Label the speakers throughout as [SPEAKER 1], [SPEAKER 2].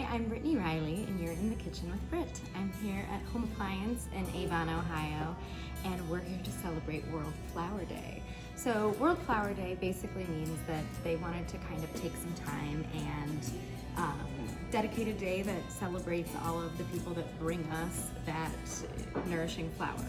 [SPEAKER 1] I'm Brittany Riley, and you're in the kitchen with Britt. I'm here at Home Appliance in Avon, Ohio, and we're here to celebrate World Flower Day. So World Flower Day basically means that they wanted to kind of take some time and dedicate a day that celebrates all of the people that bring us that nourishing flour.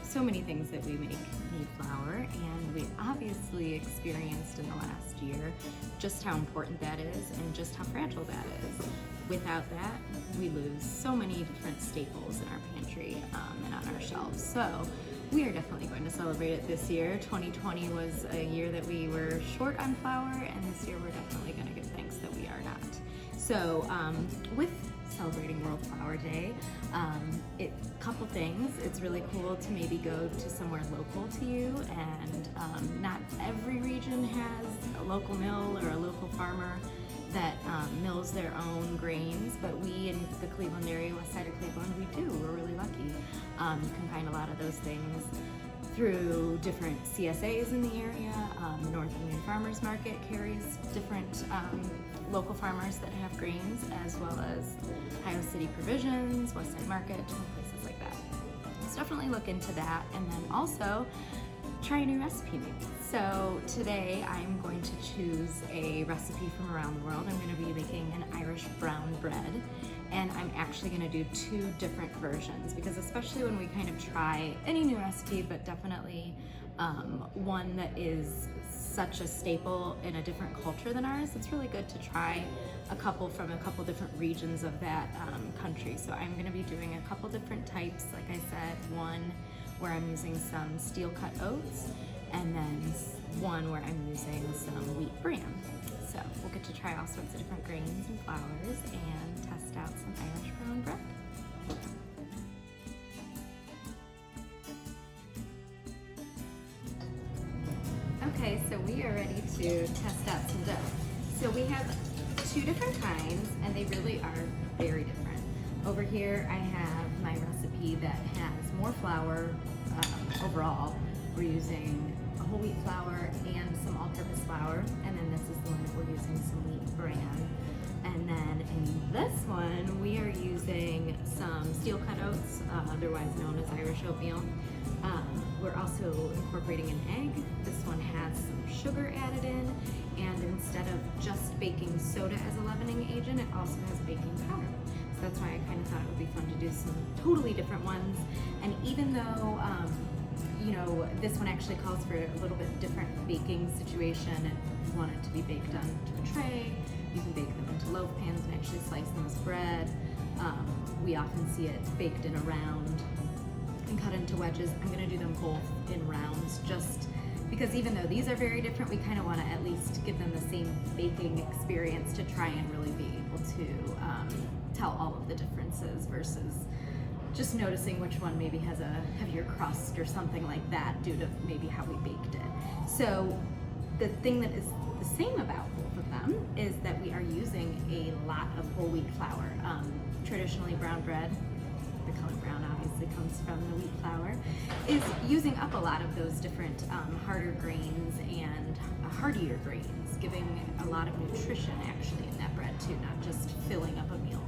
[SPEAKER 1] So many things that we make need flour, and we obviously experienced in the last year just how important that is and just how fragile that is. Without that, we lose so many different staples in our pantry and on our shelves. So we are definitely going to celebrate it this year. 2020 was a year that we were short on flour, and this year we're definitely going to give thanks that we are not. So with celebrating World Flower Day, couple things. It's really cool to maybe go to somewhere local to you, and not every region has a local mill or a local farmer that mills their own grains, but we in the Cleveland area, west side of Cleveland, we do. We're really lucky. You can find a lot of those things through different CSAs in the area. The North Indian Farmers Market carries different local farmers that have grains, as well as Ohio City Provisions, West Side Market, different places like that. So definitely look into that, and then also try a new recipe maybe. So today I'm going to choose a recipe from around the world. I'm going to be making an Irish brown bread, and I'm actually going to do two different versions, because especially when we kind of try any new recipe, but definitely one that is such a staple in a different culture than ours, it's really good to try a couple from a couple different regions of that country. So I'm going to be doing a couple different types, like I said, one where I'm using some steel cut oats, and then one where I'm using some wheat bran. So we'll get to try all sorts of different grains and flours and test out some Irish brown bread. Okay, so we are ready to test out some dough. So we have two different kinds, and they really are very different. Over here I have my recipe that has more flour overall. We're using a whole wheat flour and some all-purpose flour, and then this is the one that we're using some wheat bran. And then in this one, we are using some steel cut oats, otherwise known as Irish oatmeal. We're also incorporating an egg. This one has some sugar added in, and instead of just baking soda as a leavening agent, it also has baking powder. So that's why I kind of thought it would be fun to do some totally different ones. And even though this one actually calls for a little bit different baking situation, and you want it to be baked onto a tray, you can bake them into loaf pans and actually slice them as bread. We often see it baked in a round and cut into wedges. I'm gonna do them both in rounds, just because even though these are very different, we kind of want to at least give them the same baking experience to try and really be able to tell all of the differences versus just noticing which one maybe has a heavier crust or something like that due to maybe how we baked it. So the thing that is the same about both of them is that we are using a lot of whole wheat flour. Traditionally brown bread, the color brown obviously comes from the wheat flour, is using up a lot of those different harder grains and heartier grains, giving a lot of nutrition actually in that bread too, not just filling up a meal.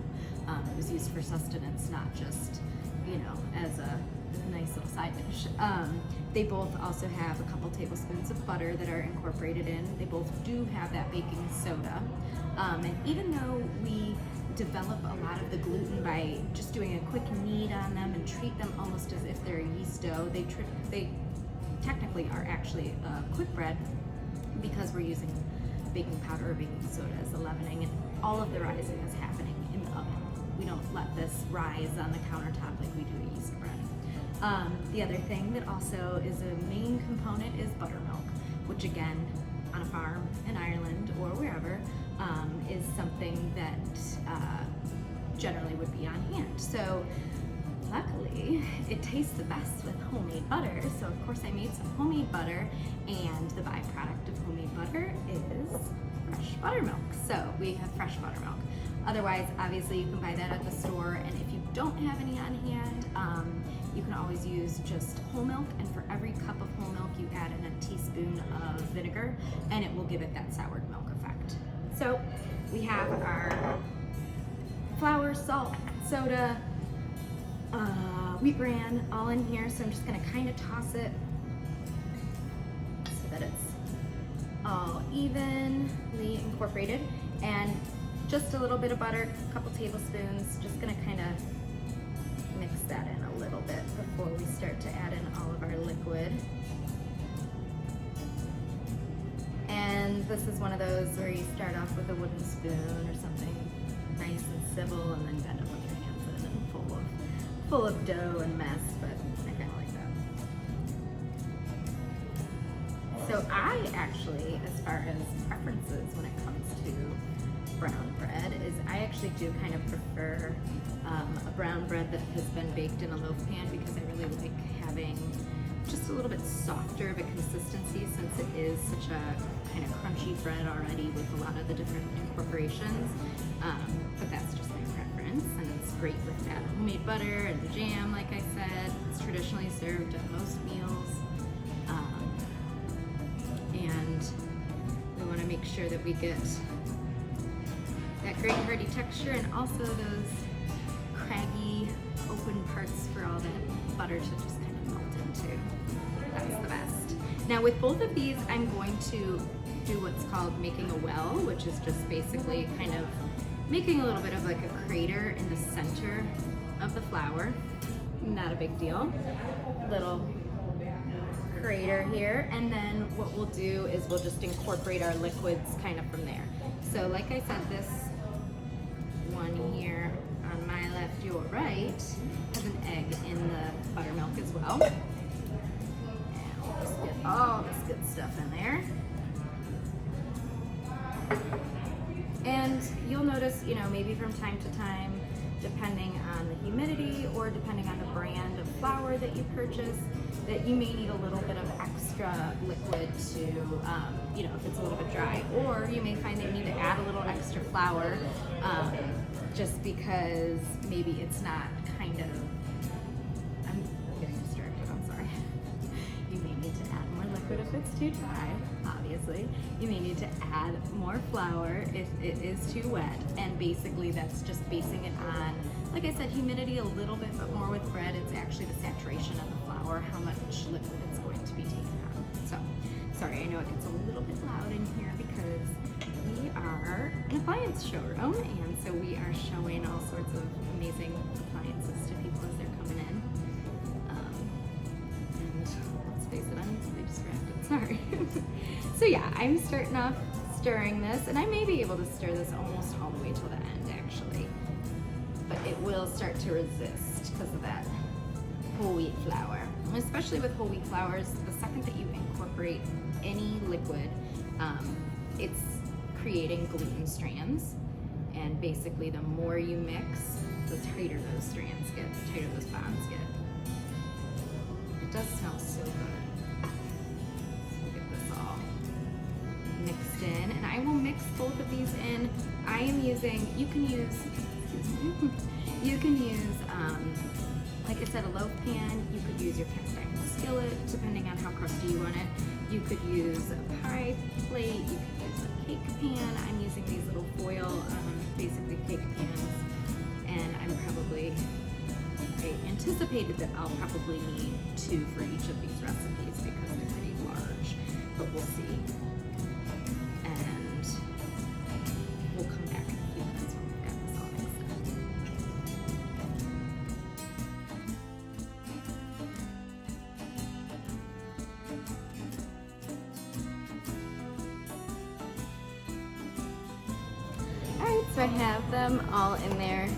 [SPEAKER 1] It was used for sustenance, not just, as a nice little side dish. They both also have a couple tablespoons of butter that are incorporated in. They both do have that baking soda. And even though we develop a lot of the gluten by just doing a quick knead on them and treat them almost as if they're a yeast dough, they technically are actually a quick bread, because we're using baking powder or baking soda as the leavening, and all of the rising is happening in the oven. We don't let this rise on the countertop like we do a yeast bread. The other thing that also is a main component is buttermilk, which again, on a farm in Ireland or wherever, is something that generally would be on hand. So luckily, it tastes the best with homemade butter. So of course I made some homemade butter, and the byproduct of homemade butter is fresh buttermilk. So we have fresh buttermilk. Otherwise, obviously you can buy that at the store, and if you don't have any on hand, you can always use just whole milk, and for every cup of whole milk you add in a teaspoon of vinegar, and it will give it that soured milk effect. So we have our salt, soda, wheat bran, all in here. So I'm just gonna kind of toss it so that it's all evenly incorporated. And just a little bit of butter, a couple tablespoons, just gonna kind of mix that in a little bit before we start to add in all of our liquid. And this is one of those where you start off with a wooden spoon or something nice and civil, and then bend up with your hands in and full of dough and mess, but I kind of like that. So I actually, as far as preferences when it comes to brown bread, is I actually do kind of prefer a brown bread that has been baked in a loaf pan, because I really like having just a little bit softer of a consistency, since it is such a kind of crunchy bread already with a lot of the different incorporations. But that's just my preference, and it's great with that homemade butter and the jam, like I said. It's traditionally served at most meals. And we want to make sure that we get that great hearty texture, and also those craggy open parts for all that butter to just kind of melt into. That's the best. Now with both of these, I'm going to do what's called making a well, which is just basically kind of making a little bit of like a crater in the center of the flour. Not a big deal. Little crater here, and then what we'll do is we'll just incorporate our liquids kind of from there. So like I said, this one here on my left, your right, has an egg in the buttermilk as well. And we'll just get all this good stuff in there. And you'll notice, you know, maybe from time to time, depending on the humidity or depending on the brand of flour that you purchase, that you may need a little bit of extra liquid to, you know, if it's a little bit dry. Or you may find that you need to add a little extra flour just because maybe it's not kind of, I'm getting distracted, I'm sorry. You may need to add more liquid if it's too dry, obviously. You may need to add more flour if it is too wet, and basically that's just basing it on, like I said, humidity a little bit, but more with bread, it's actually the saturation of the flour, how much liquid it's going to be taken on. So, sorry, I know it gets a little bit loud in here because we are an appliance showroom, and so we are showing all sorts of amazing appliances to people as they're coming in. And let's face it, I'm easily distracted, sorry. So yeah, I'm starting off stirring this, and I may be able to stir this almost all the way till the end actually, but it will start to resist because of that whole wheat flour. And especially with whole wheat flours, the second that you incorporate any liquid, it's creating gluten strands, and basically the more you mix, the tighter those strands get, the tighter those bonds get. It does smell so good. So get this all mixed in, and I will mix both of these in. I am using, you can use, you can use, like I said, a loaf pan. You could use your cast iron skillet, depending on how crusty you want it. You could use a pie plate, you could use a cake pan. I'm using these little foil, basically cake pans, and I anticipated that I'll probably need 2 for each of these recipes because they're pretty large, but we'll see. And we'll come back in a few minutes when we've got this all mixed up. Alright, so I have them all in their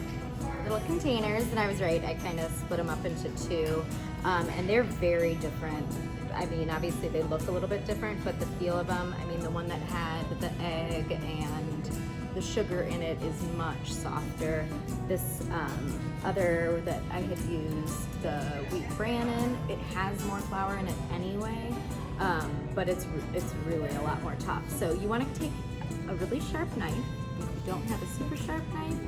[SPEAKER 1] little containers, and I was right, I kind of split them up into 2, and they're very different. I mean, obviously they look a little bit different, but the feel of them, I mean, the one that had the egg and the sugar in it is much softer. This other that I had used the wheat bran in, it has more flour in it anyway, but it's really a lot more tough. So you want to take a really sharp knife. If you don't have a super sharp knife,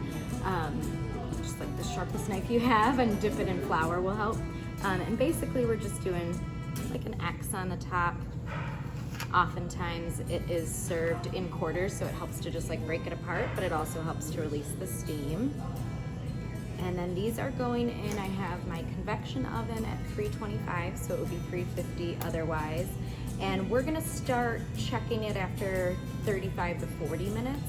[SPEAKER 1] just like the sharpest knife you have, and dip it in flour will help. And basically we're just doing like an X on the top. Oftentimes it is served in quarters, so it helps to just like break it apart, but it also helps to release the steam. And then these are going in, I have my convection oven at 325, so it would be 350 otherwise. And we're gonna start checking it after 35 to 40 minutes.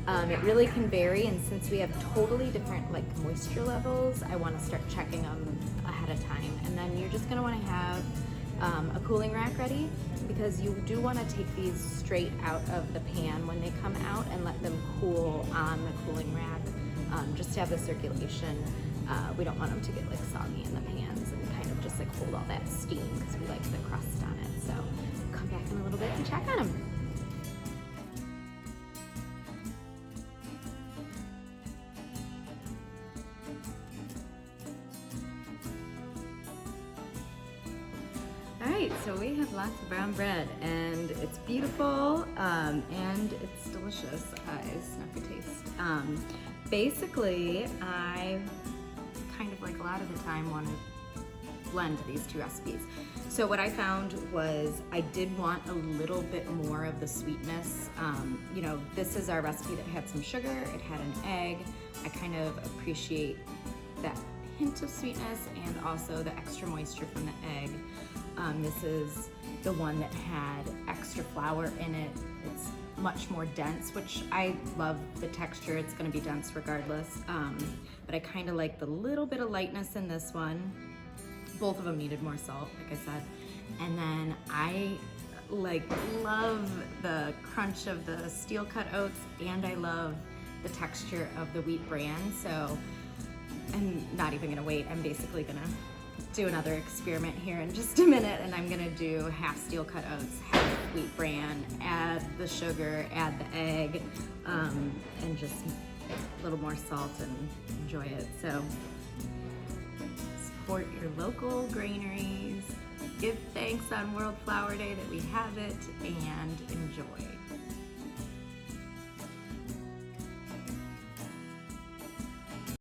[SPEAKER 1] It really can vary, and since we have totally different like moisture levels, I wanna start checking them ahead of time. And then you're just gonna wanna have a cooling rack ready, because you do wanna take these straight out of the pan when they come out and let them cool on the cooling rack, just to have the circulation. We don't want them to get like soggy in the pans and kind of just like hold all that steam, because we like the crust on it. So come back in a little bit and check on them. Alright, so we have lots of brown bread, and it's beautiful, and it's delicious. I snuck a taste. Basically, I kind of like a lot of the time want to blend these two recipes. So what I found was I did want a little bit more of the sweetness. You know, this is our recipe that had some sugar, it had an egg. I kind of appreciate that hint of sweetness and also the extra moisture from the egg. This is the one that had extra flour in it. It's much more dense, which I love the texture. It's gonna be dense regardless. But I kind of like the little bit of lightness in this one. Both of them needed more salt, like I said. And then I love the crunch of the steel cut oats, and I love the texture of the wheat bran. So I'm not even gonna wait. I'm basically gonna do another experiment here in just a minute, and I'm gonna do half steel cut oats, half wheat bran, add the sugar, add the egg, and just a little more salt and enjoy it. So support your local graineries, give thanks on World Flour Day that we have it, and enjoy.